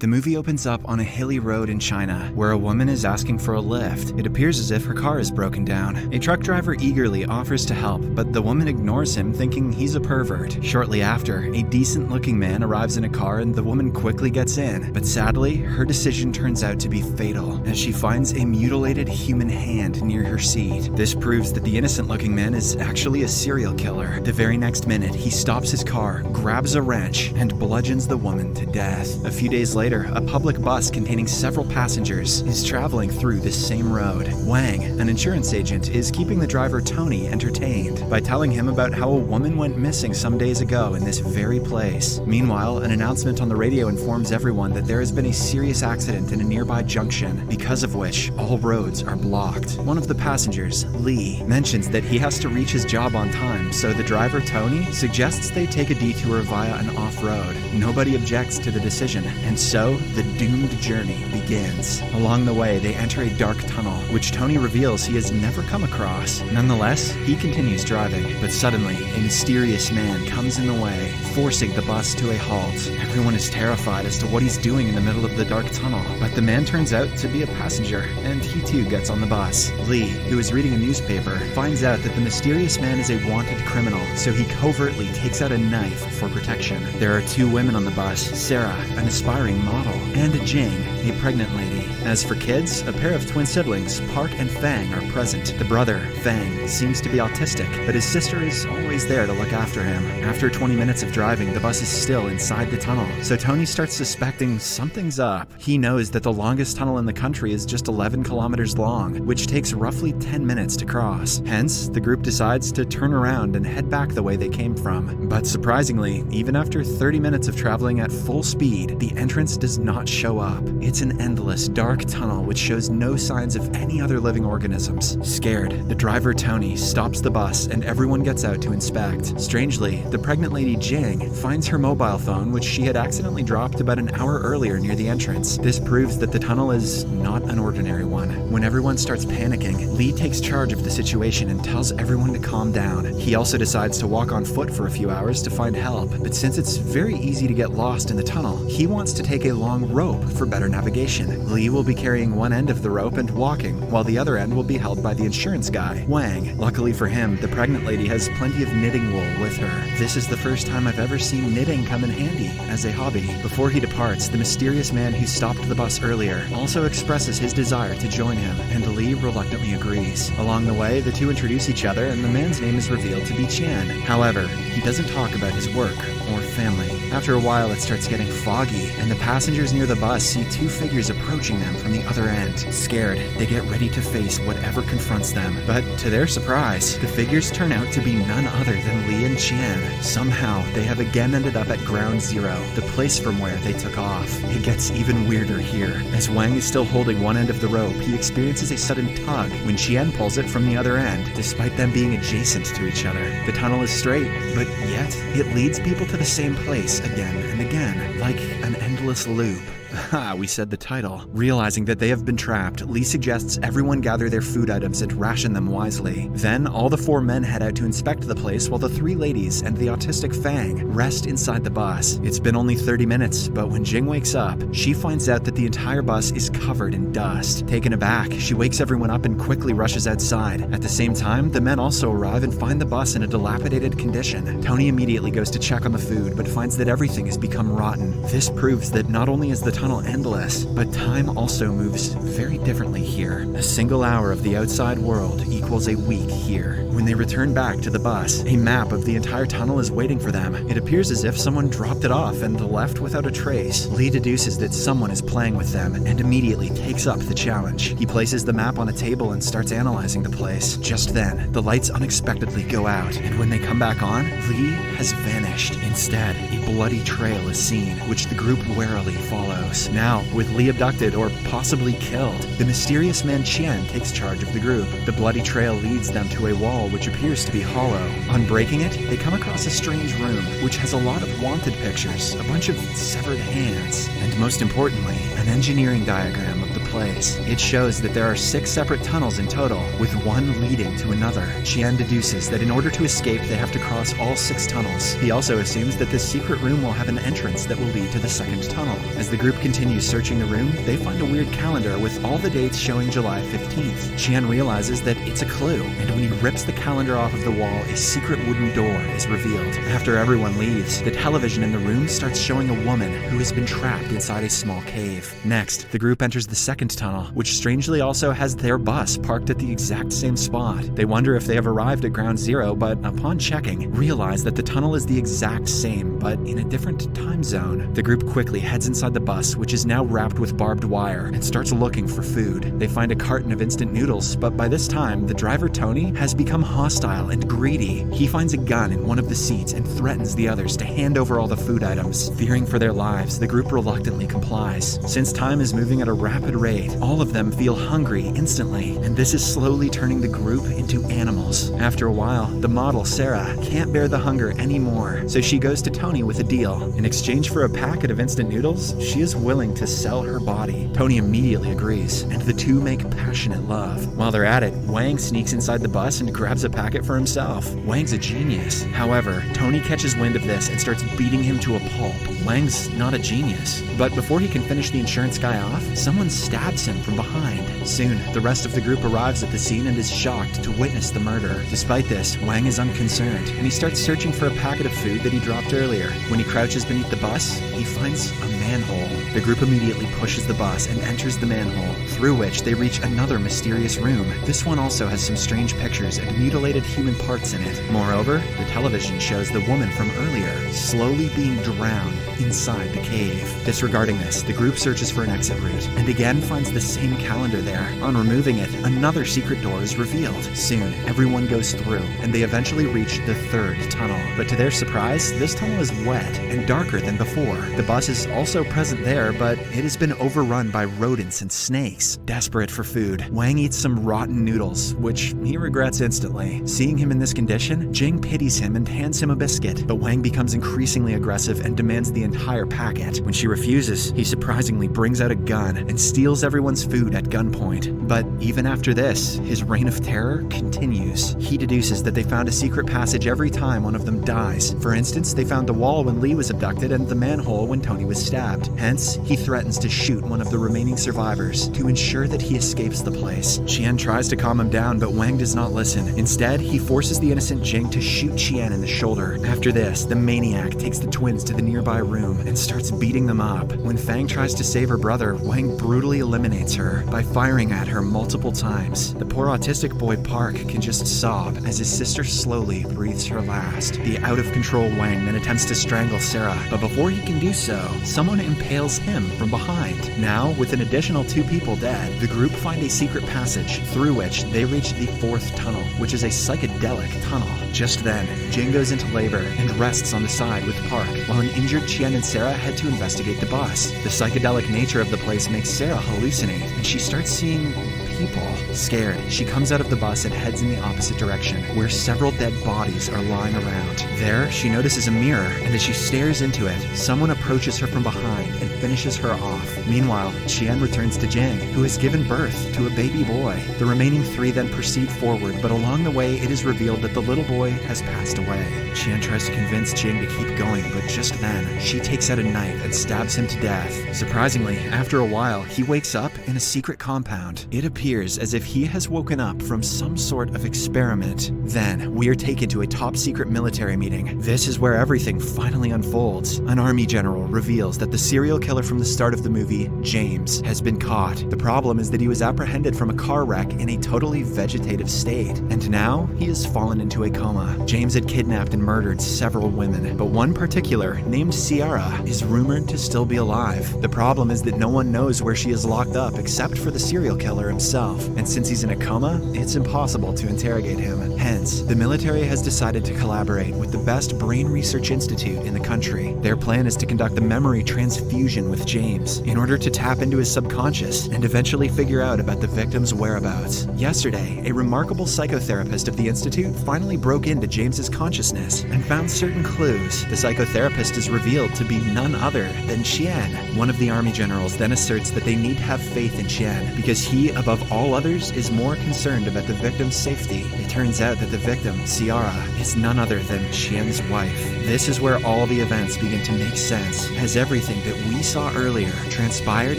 The movie opens up on a hilly road in China, where a woman is asking for a lift. It appears as if her car is broken down. A truck driver eagerly offers to help, but the woman ignores him, thinking he's a pervert. Shortly after, a decent-looking man arrives in a car and the woman quickly gets in. But sadly, her decision turns out to be fatal, as she finds a mutilated human hand near her seat. This proves that the innocent-looking man is actually a serial killer. The very next minute, he stops his car, grabs a wrench, and bludgeons the woman to death. A few days later, a public bus containing several passengers is traveling through this same road. Wang, an insurance agent, is keeping the driver Tony entertained by telling him about how a woman went missing some days ago in this very place. Meanwhile, an announcement on the radio informs everyone that there has been a serious accident in a nearby junction, because of which all roads are blocked. One of the passengers, Lee, mentions that he has to reach his job on time, so the driver Tony suggests they take a detour via an off-road. Nobody objects to the decision, and so the doomed journey begins. Along the way, they enter a dark tunnel, which Tony reveals he has never come across. Nonetheless, he continues driving, but suddenly, a mysterious man comes in the way, forcing the bus to a halt. Everyone is terrified as to what he's doing in the middle of the dark tunnel, but the man turns out to be a passenger, and he too gets on the bus. Lee, who is reading a newspaper, finds out that the mysterious man is a wanted criminal, so he covertly takes out a knife for protection. There are two women on the bus, Sarah, an aspiring model, and Jing, a pregnant lady. As for kids, a pair of twin siblings, Park and Fang, are present. The brother, Fang, seems to be autistic, but his sister is always there to look after him. After 20 minutes of driving, the bus is still inside the tunnel, so Tony starts suspecting something's up. He knows that the longest tunnel in the country is just 11 kilometers long, which takes roughly 10 minutes to cross. Hence, the group decides to turn around and head back the way they came from. But surprisingly, even after 30 minutes of traveling at full speed, the entrance does not show up. It's an endless, dark tunnel which shows no signs of any other living organisms. Scared, the driver Tony stops the bus and everyone gets out to inspect. Strangely, the pregnant lady Jing finds her mobile phone, which she had accidentally dropped about an hour earlier near the entrance. This proves that the tunnel is not an ordinary one. When everyone starts panicking, Lee takes charge of the situation and tells everyone to calm down. He also decides to walk on foot for a few hours to find help, but since it's very easy to get lost in the tunnel, he wants to take a long rope for better navigation. Lee will be carrying one end of the rope and walking, while the other end will be held by the insurance guy, Wang. Luckily for him, the pregnant lady has plenty of knitting wool with her. This is the first time I've ever seen knitting come in handy as a hobby. Before he departs, the mysterious man who stopped the bus earlier also expresses his desire to join him, and Lee reluctantly agrees. Along the way, the two introduce each other, and the man's name is revealed to be Qian. However, he doesn't talk about his work or family. After a while, it starts getting foggy, and the passengers near the bus see two figures approaching them from the other end. Scared, they get ready to face whatever confronts them. But to their surprise, the figures turn out to be none other than Lee and Qian. Somehow, they have again ended up at Ground Zero, the place from where they took off. It gets even weirder here. As Wang is still holding one end of the rope, he experiences a sudden tug when Qian pulls it from the other end, despite them being adjacent to each other. The tunnel is straight, but yet it leads people to the same place again and again, like an endless loop. Ha, we said the title. Realizing that they have been trapped, Lee suggests everyone gather their food items and ration them wisely. Then, all the four men head out to inspect the place while the three ladies and the autistic Fang rest inside the bus. It's been only 30 minutes, but when Jing wakes up, she finds out that the entire bus is covered in dust. Taken aback, she wakes everyone up and quickly rushes outside. At the same time, the men also arrive and find the bus in a dilapidated condition. Tony immediately goes to check on the food, but finds that everything has become rotten. This proves that not only is the tunnel endless, but time also moves very differently here. A single hour of the outside world equals a week here. When they return back to the bus, a map of the entire tunnel is waiting for them. It appears as if someone dropped it off and left without a trace. Lee deduces that someone is playing with them and immediately takes up the challenge. He places the map on a table and starts analyzing the place. Just then, the lights unexpectedly go out, and when they come back on, Lee has vanished. Instead, a bloody trail is seen, which the group warily follows. Now, with Lee abducted or possibly killed, the mysterious man Qian takes charge of the group. The bloody trail leads them to a wall which appears to be hollow. On breaking it, they come across a strange room, which has a lot of wanted pictures, a bunch of severed hands, and most importantly, an engineering diagram of the place. It shows that there are 6 separate tunnels in total, with one leading to another. Chien deduces that in order to escape, they have to cross all 6 tunnels. He also assumes that this secret room will have an entrance that will lead to the second tunnel. As the group continues searching the room, they find a weird calendar with all the dates showing July 15th. Chien realizes that it's a clue, and when he rips the calendar off of the wall, a secret wooden door is revealed. After everyone leaves, the television in the room starts showing a woman who has been trapped inside a small cave. Next, the group enters the second tunnel, which strangely also has their bus parked at the exact same spot. They wonder if they have arrived at Ground Zero, but upon checking, realize that the tunnel is the exact same, but in a different time zone. The group quickly heads inside the bus, which is now wrapped with barbed wire, and starts looking for food. They find a carton of instant noodles, but by this time, the driver Tony has become hostile and greedy. He finds a gun in one of the seats and threatens the others to hand over all the food items. Fearing for their lives, the group reluctantly complies. Since time is moving at a rapid rate, all of them feel hungry instantly, and this is slowly turning the group into animals. After a while, the model, Sarah, can't bear the hunger anymore, so she goes to Tony with a deal. In exchange for a packet of instant noodles, she is willing to sell her body. Tony immediately agrees, and the two make passionate love. While they're at it, Wang sneaks inside the bus and grabs a packet for himself. Wang's a genius. However, Tony catches wind of this and starts beating him to a pulp. Wang's not a genius. But before he can finish the insurance guy off, someone stabs him from behind. Soon, the rest of the group arrives at the scene and is shocked to witness the murder. Despite this, Wang is unconcerned, and he starts searching for a packet of food that he dropped earlier. When he crouches beneath the bus, he finds a manhole. The group immediately pushes the bus and enters the manhole, through which they reach another mysterious room. This one also has some strange pictures and mutilated human parts in it. Moreover, the television shows the woman from earlier slowly being drowned inside the cave. Disregarding this, the group searches for an exit route, and again finds the same calendar there. On removing it, another secret door is revealed. Soon, everyone goes through, and they eventually reach the third tunnel. But to their surprise, this tunnel is wet and darker than before. The bus is also present there, but it has been overrun by rodents and snakes. Desperate for food, Wang eats some rotten noodles, which he regrets instantly. Seeing him in this condition, Jing pities him and hands him a biscuit, but Wang becomes increasingly aggressive and demands the entire packet. When she refuses, he surprisingly brings out a gun and steals everyone's food at gunpoint. But even after this, his reign of terror continues. He deduces that they found a secret passage every time one of them dies. For instance, they found the wall when Lee was abducted and the manhole when Tony was stabbed. Hence, he threatens to shoot one of the remaining survivors to ensure that he escapes the place. Chien tries to calm him down, but Wang does not listen. Instead, he forces the innocent Jing to shoot Chien in the shoulder. After this, the maniac takes the twins to the nearby room and starts beating them up. When Fang tries to save her brother, Wang brutally eliminates her by firing at her multiple times. The poor autistic boy Park can just sob as his sister slowly breathes her last. The out-of-control Wang then attempts to strangle Sarah, but before he can do so, someone impales him from behind. Now, with an additional 2 people dead, the group find a secret passage through which they reach the 4th tunnel, which is a psychedelic tunnel. Just then, Jing goes into labor and rests on the side with Park, while an injured Chien and Sarah head to investigate the bus. The psychedelic nature of the place makes Sarah hallucinate, and she starts seeing people. Scared, she comes out of the bus and heads in the opposite direction, where several dead bodies are lying around. There, she notices a mirror, and as she stares into it, someone approaches her from behind and finishes her off. Meanwhile, Chien returns to Jing, who has given birth to a baby boy. The remaining 3 then proceed forward, but along the way, it is revealed that the little boy has passed away. Chien tries to convince Jing to keep going, but just then, she takes out a knife and stabs him to death. Surprisingly, after a while, he wakes up in a secret compound. It appears as if he has woken up from some sort of experiment. Then, we are taken to a top-secret military meeting. This is where everything finally unfolds. An army general reveals that the serial killer from the start of the movie, James, has been caught. The problem is that he was apprehended from a car wreck in a totally vegetative state, and now he has fallen into a coma. James had kidnapped and murdered several women, but one particular, named Ciara, is rumored to still be alive. The problem is that no one knows where she is locked up except for the serial killer himself. himself, and since he's in a coma, it's impossible to interrogate him. Hence, the military has decided to collaborate with the best brain research institute in the country. Their plan is to conduct a memory transfusion with James in order to tap into his subconscious and eventually figure out about the victim's whereabouts. Yesterday, a remarkable psychotherapist of the institute finally broke into James's consciousness and found certain clues. The psychotherapist is revealed to be none other than Qian. One of the army generals then asserts that they need to have faith in Qian because he, above all others, is more concerned about the victim's safety. It turns out that the victim, Ciara, is none other than Qian's wife. This is where all the events begin to make sense, as everything that we saw earlier transpired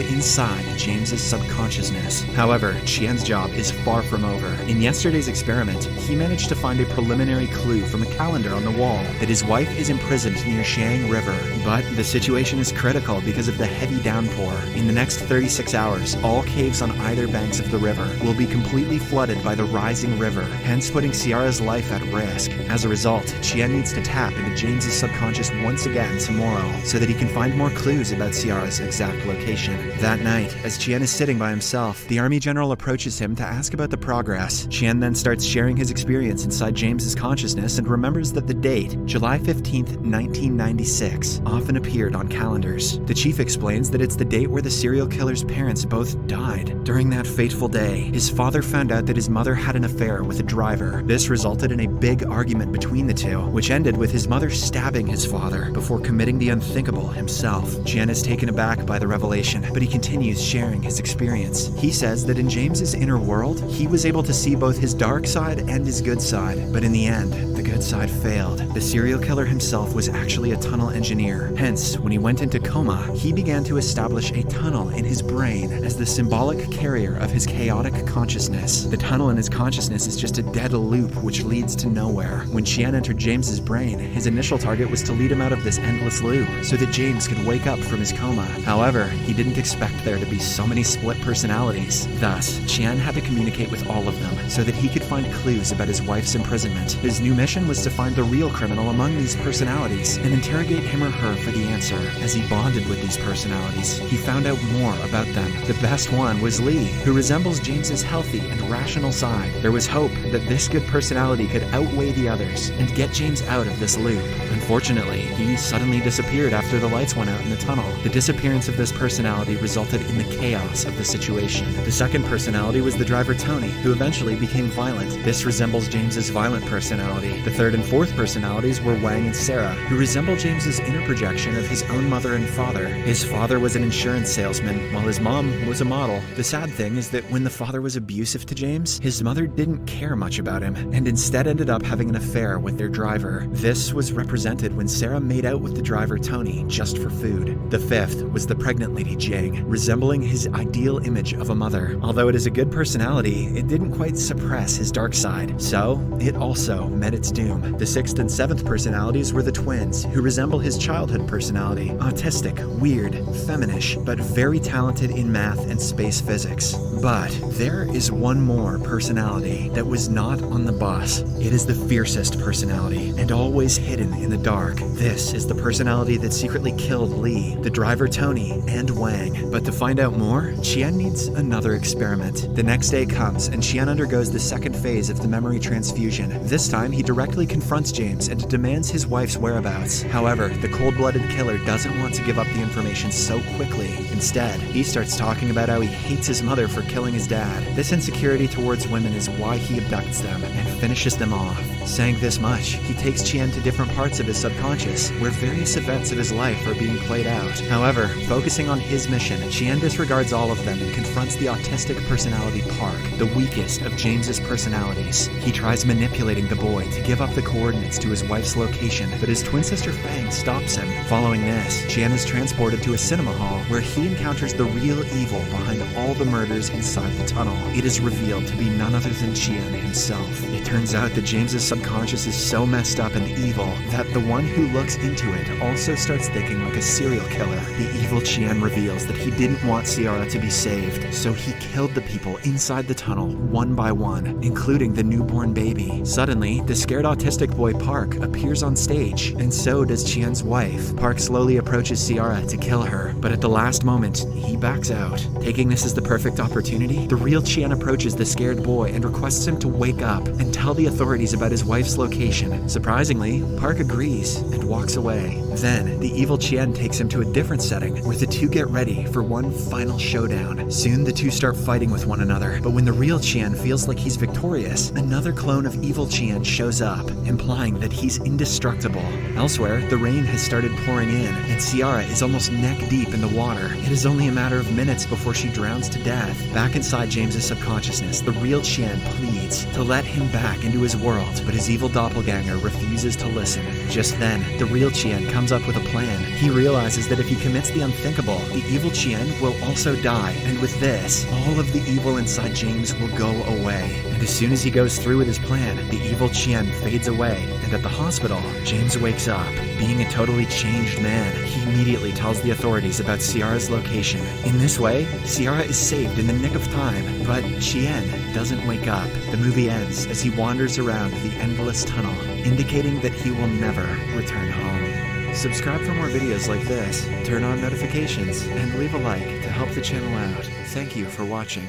inside James's subconsciousness. However, Qian's job is far from over. In yesterday's experiment, he managed to find a preliminary clue from a calendar on the wall that his wife is imprisoned near Xiang River. But the situation is critical because of the heavy downpour. In the next 36 hours, all caves on either banks of the river will be completely flooded by the rising river, hence putting Ciara's life at risk. As a result, Qian needs to tap into James's subconscious once again tomorrow so that he can find more clues about Ciara's exact location. That night, as Qian is sitting by himself, the army general approaches him to ask about the progress. Qian then starts sharing his experience inside James's consciousness and remembers that the date, July 15th, 1996, often appeared on calendars. The chief explains that it's the date where the serial killer's parents both died. During that fateful day, his father found out that his mother had an affair with a driver. This resulted in a big argument between the two, which ended with his mother stabbing his father before committing the unthinkable himself. Qian is taken aback by the revelation, but he continues sharing his experience. He says that in James's inner world, he was able to see both his dark side and his good side, but in the end, the good side failed. The serial killer himself was actually a tunnel engineer. Hence, when he went into coma, he began to establish a tunnel in his brain as the symbolic carrier of his chaotic consciousness. The tunnel in his consciousness is just a dead loop which leads to nowhere. When Qian entered James's brain, his initial target was to lead him out of this endless loop so that James could wake up from his coma. However, he didn't expect there to be so many split personalities. Thus, Qian had to communicate with all of them so that he could find clues about his wife's imprisonment. His new mission was to find the real criminal among these personalities and interrogate him or her for the answer. As he bonded with these personalities, he found out more about them. The best one was Lee, who resembles James's healthy and rational side. There was hope that this good personality could outweigh the others and get James out of this loop. Unfortunately, he suddenly disappeared after the lights went out in the tunnel. The disappearance of this personality resulted in the chaos of the situation. The second personality was the driver Tony, who eventually became violent. This resembles James's violent personality. The third and fourth personalities were Wang and Sarah, who resemble James's inner projection of his own mother and father. His father was an insurance salesman, while his mom was a model. The sad thing is that when the father was abusive to James, his mother didn't care much about him, and instead ended up having an affair with their driver. This was represented when Sarah made out with the driver Tony just for food. The fifth was the pregnant lady Jing, resembling his ideal image of a mother. Although it is a good personality, it didn't quite suppress his dark side, so it also met its doom. The sixth and seventh personalities were the twins, who resemble his childhood personality, autistic, weird, feminish, but very talented in math and space physics. But there is one more personality that was not on the bus. It is the fiercest personality, and always hidden in the dark. This is the personality that secretly killed Lee, the driver Tony, and Wang. But to find out more, Qian needs another experiment. The next day comes, and Qian undergoes the second phase of the memory transfusion. This time, he directly confronts James and demands his wife's whereabouts. However, the cold-blooded killer doesn't want to give up the information so quickly. Instead, he starts talking about how he hates his mother for killing his dad. This insecurity towards women is why he abducts them and finishes them off. Saying this much, he takes Qian to different parts of his subconscious, where various events of his life are being played out. However, focusing on his mission, Qian disregards all of them and confronts the autistic personality Park, the weakest of James's personalities. He tries manipulating the boy to give up the coordinates to his wife's location, but his twin sister Fang stops him. Following this, Qian is transported to a cinema hall where he encounters the real evil behind all the murders inside the tunnel. It is revealed to be none other than Qian himself. It turns out that James's subconscious is so messed up and evil that the one who looks into it also starts thinking like a serial killer. The evil Qian reveals that he didn't want Ciara to be saved, so he killed the people inside the tunnel one by one, including the newborn baby. Suddenly, the scared autistic boy Park appears on stage, and so does Qian's wife. Park slowly approaches Ciara to kill her, but at the last moment, he backs out. Taking this as the perfect opportunity, the real Qian approaches the scared boy and requests him to wake up and tell the authorities about his wife's location. Surprisingly, Park agrees and walks away. Then, the evil Qian takes him to a different setting where the two get ready for one final showdown. Soon, the two start fighting with one another, but when the real Qian feels like he's victorious, another clone of evil Qian shows up, implying that he's indestructible. Elsewhere, the rain has started pouring in, and Ciara is almost neck deep in the water. It is only a matter of minutes before she drowns to death. Back inside James's subconsciousness, the real Qian pleads to let him back into his world, but his evil doppelganger refuses to listen. Just then, the real Qian comes up with a plan. He realizes that if he commits the unthinkable, the evil Qian will also die, and with this, all of the evil inside James will go away. And as soon as he goes through with his plan, the evil Qian fades away, and at the hospital, James wakes up. Being a totally changed man, he immediately tells the authorities about Ciara's location. In this way, Ciara is saved in the nick of time, but Qian doesn't wake up. The movie ends as he wanders around the endless tunnel, indicating that he will never return home. Subscribe for more videos like this, turn on notifications, and leave a like to help the channel out. Thank you for watching.